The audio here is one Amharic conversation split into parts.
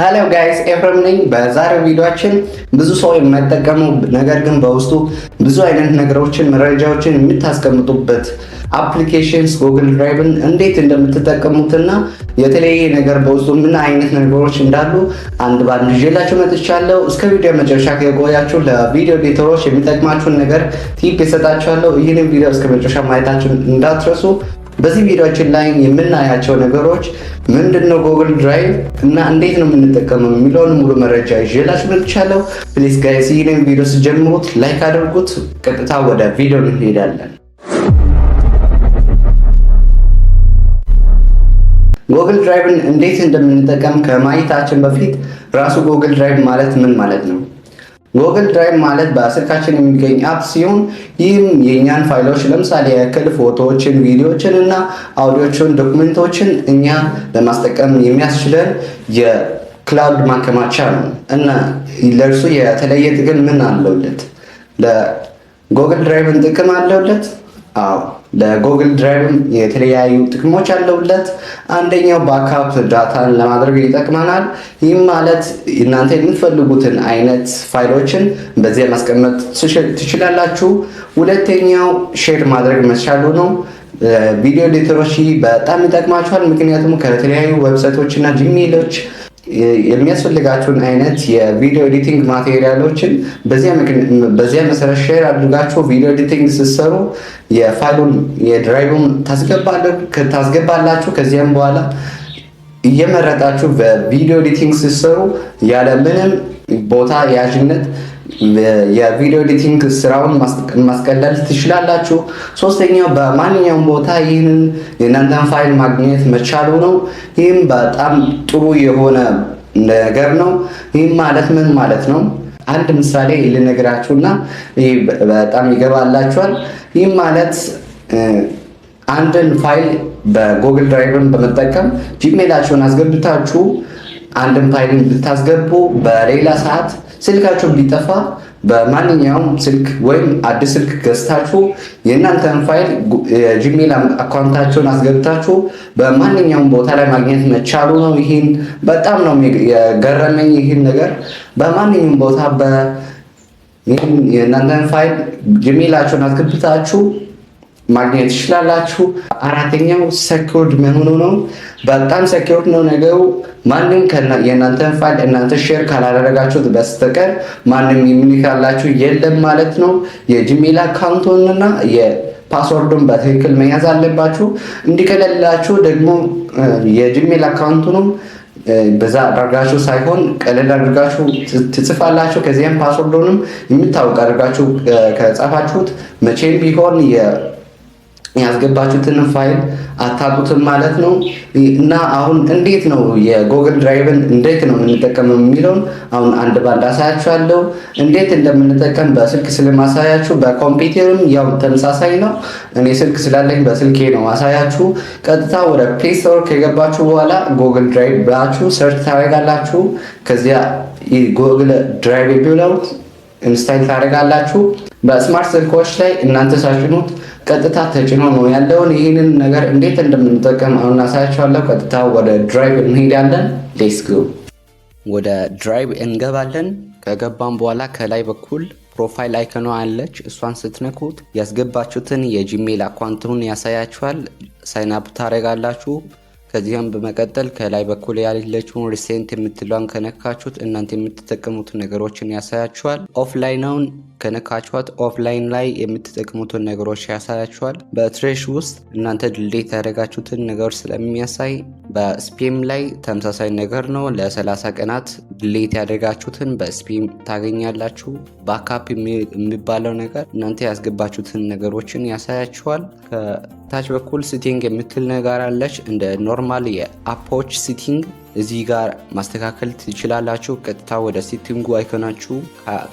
ሄሎ ጋይስ ኤፍሬም ነኝ። በዛሬው ቪዲዮአችን ብዙ ሰው የማይጠቀመው ነገር ግን በውስጡ ብዙ አይነት ነገሮችን መረጃዎችን የምታስቀምጡበት አፕሊኬሽንስ ጉግል ድራይቭን እንዴት እንደምትጠቀሙትና የተለያየ ነገር በውስጡ ምን አይነት ነገሮች እንዳሉ አንድ ባንድ ይዤላችሁ መጥቻለሁ። እስከ ቪዲዮ መጨረሻ ከቆያችሁ ለቪዲዮ ኤዲተሮች የሚጠቅማችሁን ነገር ቲፕ እሰጣችኋለሁ። ይህንን ቪዲዮ እስከ መጨረሻ ማየታችሁን እንዳትረሱ። በዚህ ቪዲዮአችን ላይ የምናያቸው ነገሮች ምንድነው ጉግል ድራይቭ እና እንዴት ነው የምንጠቀመው የሚለውን ሙሉ መረጃ ይዤላችሁ መጥቻለሁ። ፕሊዝ ጋይስ ይህንን ቪዲዮ ስጀምሩት ላይክ አድርጉት። ቀጥታ ወደ ቪዲዮ እንሄዳለን። ጉግል ድራይቭን እንዴት እንደምንጠቀም ከማየታችን በፊት ራሱ ጉግል ድራይቭ ማለት ምን ማለት ነው? ጉግል ድራይቭ ማለት በስልካችን የሚገኝ አፕ ሲሆን ይህም የእኛን ፋይሎች ለምሳሌ ያክል ፎቶዎችን፣ ቪዲዮዎችን እና አውዲዮችን፣ ዶክመንቶችን እኛ ለማስጠቀም የሚያስችለን የክላውድ ማከማቻ ነው እና ለእርሱ የተለየ ጥቅም ምን አለውለት? ለጉግል ድራይቭን ጥቅም አለውለት? አዎ ለጉግል ድራይቭ የተለያዩ ጥቅሞች አለውለት። አንደኛው ባክአፕ ዳታን ለማድረግ ይጠቅመናል። ይህም ማለት እናንተ የምትፈልጉትን አይነት ፋይሎችን በዚያ ማስቀመጥ ትችላላችሁ። ሁለተኛው ሼር ማድረግ መቻሉ ነው። ቪዲዮ ኤዲተሮች በጣም ይጠቅማችኋል። ምክንያቱም ከተለያዩ ዌብሳይቶች እና ጂሜሎች የሚያስፈልጋችሁን አይነት የቪዲዮ ኤዲቲንግ ማቴሪያሎችን በዚያ መሰረት ሼር አድርጋችሁ ቪዲዮ ኤዲቲንግ ስትሰሩ የፋይሉን የድራይቭን ታስገባላችሁ። ከዚያም በኋላ እየመረጣችሁ በቪዲዮ ኤዲቲንግ ስትሰሩ ያለ ምንም ቦታ ያዥነት የቪዲዮ ኤዲቲንግ ስራውን ማስቀለል ትችላላችሁ። ሶስተኛው በማንኛውም ቦታ ይህንን የእናንተን ፋይል ማግኘት መቻሉ ነው። ይህም በጣም ጥሩ የሆነ ነገር ነው። ይህም ማለት ምን ማለት ነው? አንድ ምሳሌ ልነግራችሁና ይህ በጣም ይገባላችኋል። ይህም ማለት አንድን ፋይል በጉግል ድራይቭን በመጠቀም ጂሜላችሁን አስገብታችሁ አንድን ፋይልን ብታስገቡ በሌላ ሰዓት ስልካችሁ ቢጠፋ በማንኛውም ስልክ ወይም አዲስ ስልክ ገዝታችሁ የእናንተን ፋይል ጂሜል አካውንታችሁን አስገብታችሁ በማንኛውም ቦታ ላይ ማግኘት መቻሉ ነው። ይህን በጣም ነው የገረመኝ። ይህን ነገር በማንኛውም ቦታ የእናንተን ፋይል ጂሜላችሁን አስገብታችሁ ማግኘት ትችላላችሁ። አራተኛው ሰኪውርድ መሆኑ ነው። በጣም ሰኪውርድ ነው ነገሩ። ማንም የእናንተን ፋይል እናንተ ሼር ካላደረጋችሁት በስተቀር ማንም የሚልካላችሁ የለም ማለት ነው። የጂሜል አካውንቱንና የፓስወርዱን በትክክል መያዝ አለባችሁ። እንዲቀለላችሁ ደግሞ የጂሜል አካውንቱንም በዛ አድርጋችሁ ሳይሆን ቀለል አድርጋችሁ ትጽፋላችሁ። ከዚያም ፓስወርዱንም የሚታወቅ አድርጋችሁ ከጻፋችሁት መቼም ቢሆን ያስገባችሁትን ፋይል አታጡትም ማለት ነው። እና አሁን እንዴት ነው የጉግል ድራይቭን እንዴት ነው የምንጠቀመው የሚለውን አሁን አንድ ባንድ አሳያችኋለሁ። እንዴት እንደምንጠቀም በስልክ ስለማሳያችሁ በኮምፒውተርም ያው ተመሳሳይ ነው። እኔ ስልክ ስላለኝ በስልኬ ነው ማሳያችሁ። ቀጥታ ወደ ፕሌይ ስቶር ከገባችሁ በኋላ ጉግል ድራይቭ ብላችሁ ሰርች ታደርጋላችሁ። ከዚያ ጉግል ድራይቭ ብለው ኢንስታል ታደርጋላችሁ። በስማርት ስልኮች ላይ እናንተ ሳጭኑት ቀጥታ ተጭኖ ነው ያለውን። ይህንን ነገር እንዴት እንደምንጠቀም አሁን አሳያችኋለሁ። ቀጥታ ወደ ድራይቭ እንሄዳለን። ሌትስ ጎ። ወደ ድራይቭ እንገባለን። ከገባን በኋላ ከላይ በኩል ፕሮፋይል አይከኗ አለች። እሷን ስትነኩት ያስገባችሁትን የጂሜል አካውንቱን ያሳያችኋል። ሳይን አፕ ታደርጋላችሁ። ከዚያም በመቀጠል ከላይ በኩል ያለችውን ሪሴንት የምትለውን ከነካችሁት እናንተ የምትጠቀሙት ነገሮችን ያሳያችኋል። ኦፍላይናውን ከነካችኋት ኦፍላይን ላይ የምትጠቀሙትን ነገሮች ያሳያችኋል። በትሬሽ ውስጥ እናንተ ድሌት ያደረጋችሁትን ነገሮች ስለሚያሳይ በስፔም ላይ ተመሳሳይ ነገር ነው። ለ30 ቀናት ድሌት ያደረጋችሁትን በስፔም ታገኛላችሁ። ባክአፕ የሚባለው ነገር እናንተ ያስገባችሁትን ነገሮችን ያሳያችኋል። ከታች በኩል ሲቲንግ የምትል ነገር አለች። እንደ ኖርማል የአፖች ሲቲንግ እዚህ ጋር ማስተካከል ትችላላችሁ። ቀጥታ ወደ ሲቲንጉ አይኮናችሁ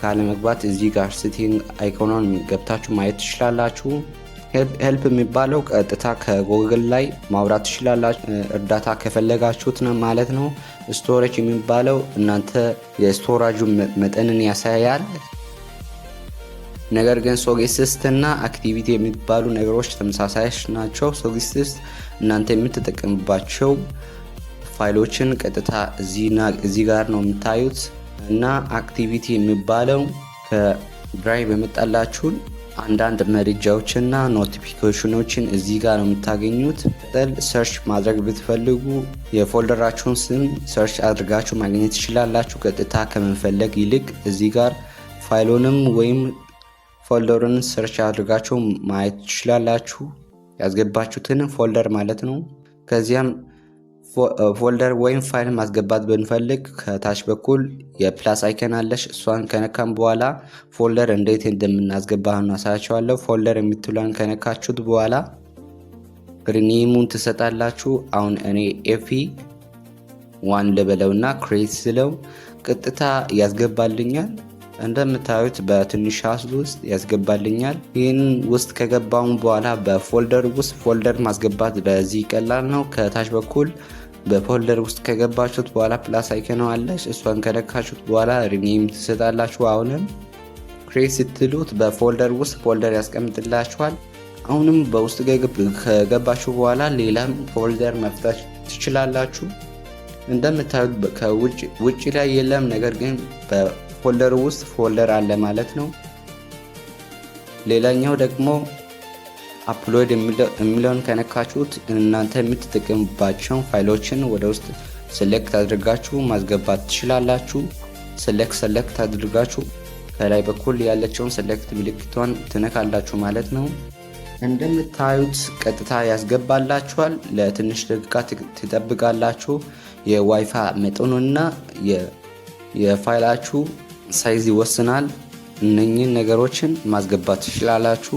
ካለመግባት እዚህ ጋር ሲቲንግ አይኮኗን ገብታችሁ ማየት ትችላላችሁ። ሄልፕ የሚባለው ቀጥታ ከጉግል ላይ ማውራት ትችላላችሁ፣ እርዳታ ከፈለጋችሁት ነው ማለት ነው። ስቶሬጅ የሚባለው እናንተ የስቶራጁ መጠንን ያሳያል። ነገር ግን ሶጌሲስት እና አክቲቪቲ የሚባሉ ነገሮች ተመሳሳይ ናቸው። ሶጌሲስት እናንተ የምትጠቀምባቸው ፋይሎችን ቀጥታ እዚህ ጋር ነው የምታዩት እና አክቲቪቲ የሚባለው ከድራይቭ የመጣላችሁን አንዳንድ መረጃዎችና ኖቲፊኬሽኖችን እዚህ ጋር ነው የምታገኙት። ሰርች ማድረግ ብትፈልጉ የፎልደራችሁን ስም ሰርች አድርጋችሁ ማግኘት ትችላላችሁ። ቀጥታ ከመፈለግ ይልቅ እዚህ ጋር ፋይሉንም ወይም ፎልደሩን ሰርች አድርጋችሁ ማየት ትችላላችሁ። ያስገባችሁትን ፎልደር ማለት ነው። ከዚያም ፎልደር ወይም ፋይል ማስገባት ብንፈልግ ከታች በኩል የፕላስ አይከን አለሽ። እሷን ከነካም በኋላ ፎልደር እንዴት እንደምናስገባ እናሳያችኋለሁ። ፎልደር የምትሏን ከነካችሁት በኋላ ሪኔሙን ትሰጣላችሁ። አሁን እኔ ኤፊ ዋን ልበለውና ክሬት ስለው ቀጥታ ያስገባልኛል። እንደምታዩት በትንሽ አስሉ ውስጥ ያስገባልኛል። ይህን ውስጥ ከገባውን በኋላ በፎልደር ውስጥ ፎልደር ማስገባት በዚህ ቀላል ነው። ከታች በኩል በፎልደር ውስጥ ከገባችሁት በኋላ ፕላስ አይከን አለች። እሷን ከነካችሁት በኋላ ሪኔም ትሰጣላችሁ። አሁንም ክሬት ስትሉት በፎልደር ውስጥ ፎልደር ያስቀምጥላችኋል። አሁንም በውስጥ ከገባችሁ በኋላ ሌላም ፎልደር መፍታት ትችላላችሁ። እንደምታዩት ከውጭ ላይ የለም፣ ነገር ግን በፎልደር ውስጥ ፎልደር አለ ማለት ነው። ሌላኛው ደግሞ አፕሎድ የሚለውን ከነካችሁት እናንተ የምትጠቀሙባቸውን ፋይሎችን ወደ ውስጥ ሴሌክት አድርጋችሁ ማስገባት ትችላላችሁ። ሴሌክት አድርጋችሁ ከላይ በኩል ያለችውን ሴሌክት ምልክቷን ትነካላችሁ ማለት ነው። እንደምታዩት ቀጥታ ያስገባላችኋል። ለትንሽ ደቂቃ ትጠብቃላችሁ። የዋይፋይ መጠኑና የፋይላችሁ ሳይዝ ይወስናል። እነኚህን ነገሮችን ማስገባት ትችላላችሁ።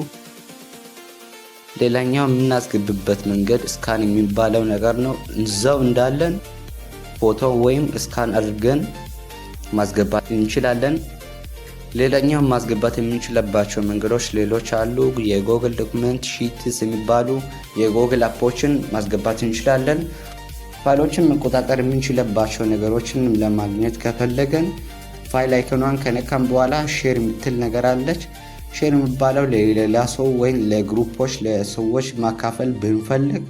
ሌላኛው የምናስገብበት መንገድ ስካን የሚባለው ነገር ነው። እዛው እንዳለን ፎቶ ወይም ስካን አድርገን ማስገባት እንችላለን። ሌላኛው ማስገባት የምንችልባቸው መንገዶች ሌሎች አሉ። የጎግል ዶክመንት ሺትስ የሚባሉ የጎግል አፖችን ማስገባት እንችላለን። ፋይሎችን መቆጣጠር የምንችልባቸው ነገሮችን ለማግኘት ከፈለገን ፋይል አይኮኗን ከነካም በኋላ ሼር የምትል ነገር አለች። ሼር የሚባለው ለሌላ ሰው ወይም ለግሩፖች ለሰዎች ማካፈል ብንፈልግ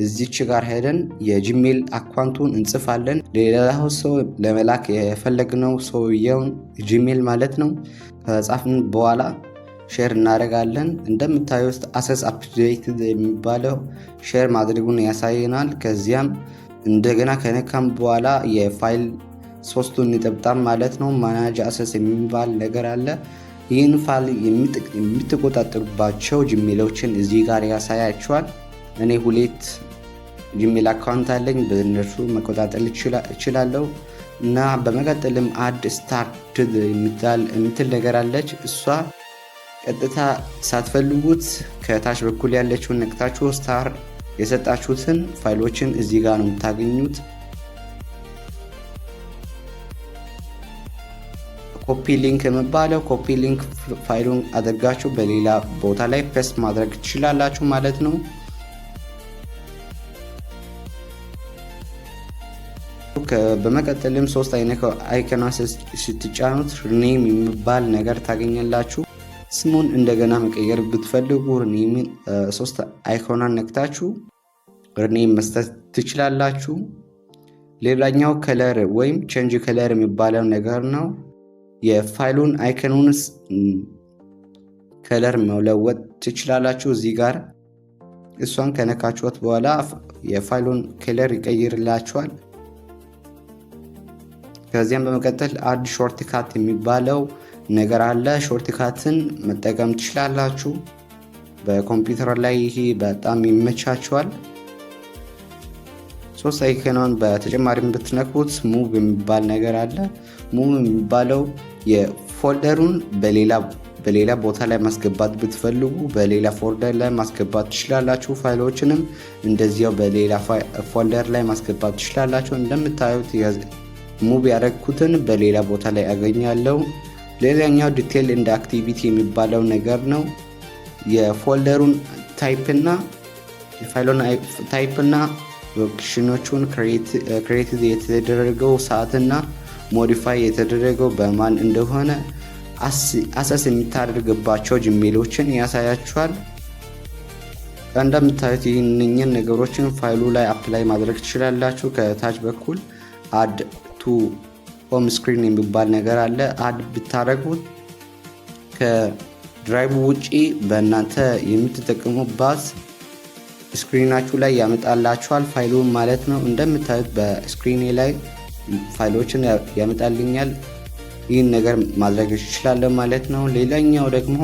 እዚች ጋር ሄደን የጂሜል አካውንቱን እንጽፋለን። ሌላው ሰው ለመላክ የፈለግነው ሰውየውን ጂሜል ማለት ነው። ከጻፍን በኋላ ሼር እናደርጋለን። እንደምታዩት አሰስ አፕዴት የሚባለው ሼር ማድረጉን ያሳየናል። ከዚያም እንደገና ከነካም በኋላ የፋይል ሶስቱን ነጠብጣብ ማለት ነው ማናጅ አሰስ የሚባል ነገር አለ። ይህን ፋይል የምትቆጣጠሩባቸው ጂሜሎችን እዚህ ጋር ያሳያችኋል። እኔ 2 ጂሜል አካውንት አለኝ፣ በእነርሱ መቆጣጠር እችላለሁ። እና በመቀጠልም አድ ስታርትድ የምትል ነገር አለች። እሷ ቀጥታ ሳትፈልጉት ከታች በኩል ያለችውን ነክታችሁ ስታር የሰጣችሁትን ፋይሎችን እዚህ ጋር ነው የምታገኙት። ኮፒ ሊንክ የሚባለው ኮፒ ሊንክ ፋይሉን አድርጋችሁ በሌላ ቦታ ላይ ፔስት ማድረግ ትችላላችሁ ማለት ነው። በመቀጠልም 3 አይነት አይከኗን ስትጫኑት ሪኔም የሚባል ነገር ታገኛላችሁ። ስሙን እንደገና መቀየር ብትፈልጉ ሪኔምን 3 አይኮኗን ነክታችሁ ሪኔም መስጠት ትችላላችሁ። ሌላኛው ከለር ወይም ቼንጅ ከለር የሚባለው ነገር ነው። የፋይሉን አይከኑን ከለር መለወጥ ትችላላችሁ እዚህ ጋር። እሷን ከነካችሁት በኋላ የፋይሉን ከለር ይቀይርላችኋል። ከዚያም በመቀጠል አድ ሾርት ካት የሚባለው ነገር አለ። ሾርት ካትን መጠቀም ትችላላችሁ። በኮምፒውተር ላይ ይሄ በጣም ይመቻችኋል። 3 አይከኗን በተጨማሪም ብትነኩት ሙቭ የሚባል ነገር አለ። ሙቭ የሚባለው የፎልደሩን በሌላ ቦታ ላይ ማስገባት ብትፈልጉ በሌላ ፎልደር ላይ ማስገባት ትችላላችሁ። ፋይሎችንም እንደዚያው በሌላ ፎልደር ላይ ማስገባት ትችላላችሁ። እንደምታዩት ሙቭ ያደረኩትን በሌላ ቦታ ላይ አገኛለሁ። ሌላኛው ዲቴል እንደ አክቲቪቲ የሚባለው ነገር ነው። የፎልደሩን ታይፕና የፋይሉን ታይፕና ሎኬሽኖቹን ክሬት የተደረገው ሰዓትና ሞዲፋይ የተደረገው በማን እንደሆነ አሰስ የሚታደርግባቸው ጂሜሎችን ያሳያችኋል። እንደምታዩት ይህንን ነገሮችን ፋይሉ ላይ አፕላይ ማድረግ ትችላላችሁ። ከታች በኩል አድ ቱ ሆም ስክሪን የሚባል ነገር አለ። አድ ብታደርጉት ከድራይቭ ውጪ በእናንተ የምትጠቀሙባት ስክሪናችሁ ላይ ያመጣላችኋል ፋይሉን ማለት ነው። እንደምታዩት በስክሪኔ ላይ ፋይሎችን ያመጣልኛል። ይህን ነገር ማድረግ ይችላል ማለት ነው። ሌላኛው ደግሞ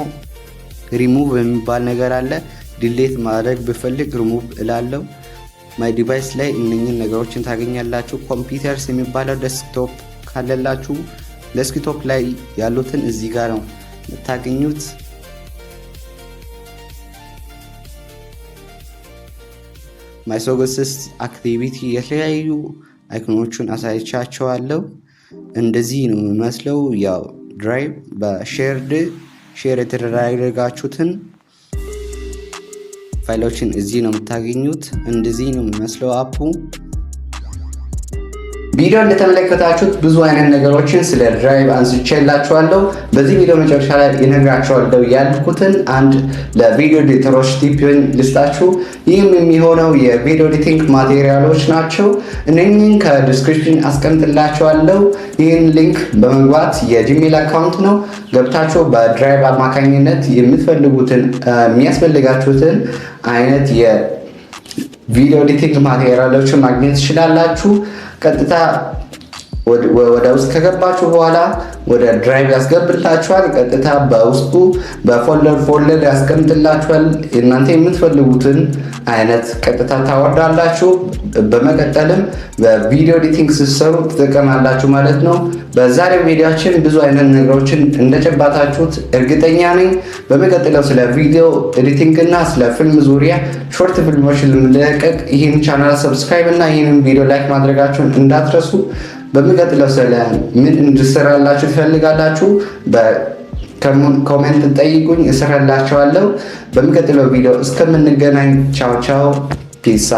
ሪሙቭ የሚባል ነገር አለ። ዲሌት ማድረግ ብፈልግ ሪሙቭ እላለሁ። ማይ ዲቫይስ ላይ እነኚህን ነገሮችን ታገኛላችሁ። ኮምፒውተርስ የሚባለው ዴስክቶፕ ካለላችሁ ዴስክቶፕ ላይ ያሉትን እዚህ ጋር ነው የምታገኙት። ማይሶጎስስ አክቲቪቲ የተለያዩ አይኮኖቹን አሳይቻቸዋለሁ። እንደዚህ ነው የሚመስለው። ያው ድራይቭ ሼር የተደረጋችሁትን ፋይሎችን እዚህ ነው የምታገኙት። እንደዚህ ነው የሚመስለው አፑ። ቪዲዮ እንደተመለከታችሁት ብዙ አይነት ነገሮችን ስለ ድራይቭ አንስቼላችኋለሁ። በዚህ ቪዲዮ መጨረሻ ላይ እነግራችኋለሁ ያልኩትን አንድ ለቪዲዮ ኤዲተሮች ቲፕን ልስጣችሁ። ይህም የሚሆነው የቪዲዮ ኤዲቲንግ ማቴሪያሎች ናቸው። እነኚህን ከዲስክሪፕሽን አስቀምጥላችኋለሁ። ይህን ሊንክ በመግባት የጂሜል አካውንት ነው ገብታችሁ በድራይቭ አማካኝነት የምትፈልጉትን የሚያስፈልጋችሁትን አይነት የቪዲዮ ኤዲቲንግ ማቴሪያሎችን ማግኘት ትችላላችሁ። ቀጥታ ወደ ውስጥ ከገባችሁ በኋላ ወደ ድራይቭ ያስገብላችኋል። ቀጥታ በውስጡ በፎልደር ያስቀምጥላችኋል። እናንተ የምትፈልጉትን አይነት ቀጥታ ታወርዳላችሁ። በመቀጠልም በቪዲዮ ኤዲቲንግ ስትሰሩ ትጠቀማላችሁ ማለት ነው። በዛሬው ቪዲዮአችን ብዙ አይነት ነገሮችን እንደጨባታችሁት እርግጠኛ ነኝ። በመቀጠለው ስለ ቪዲዮ ኤዲቲንግ እና ስለ ፊልም ዙሪያ ሾርት ፊልሞችን ለመለቀቅ ይህን ቻናል ሰብስክራይብ እና ይህንን ቪዲዮ ላይክ ማድረጋችሁን እንዳትረሱ። በሚቀጥለው ስለ ምን እንድሰራላችሁ ትፈልጋላችሁ በኮሜንት ጠይቁኝ፣ እሰራላችኋለሁ። በሚቀጥለው ቪዲዮ እስከምንገናኝ ቻው ቻው፣ ፒስ።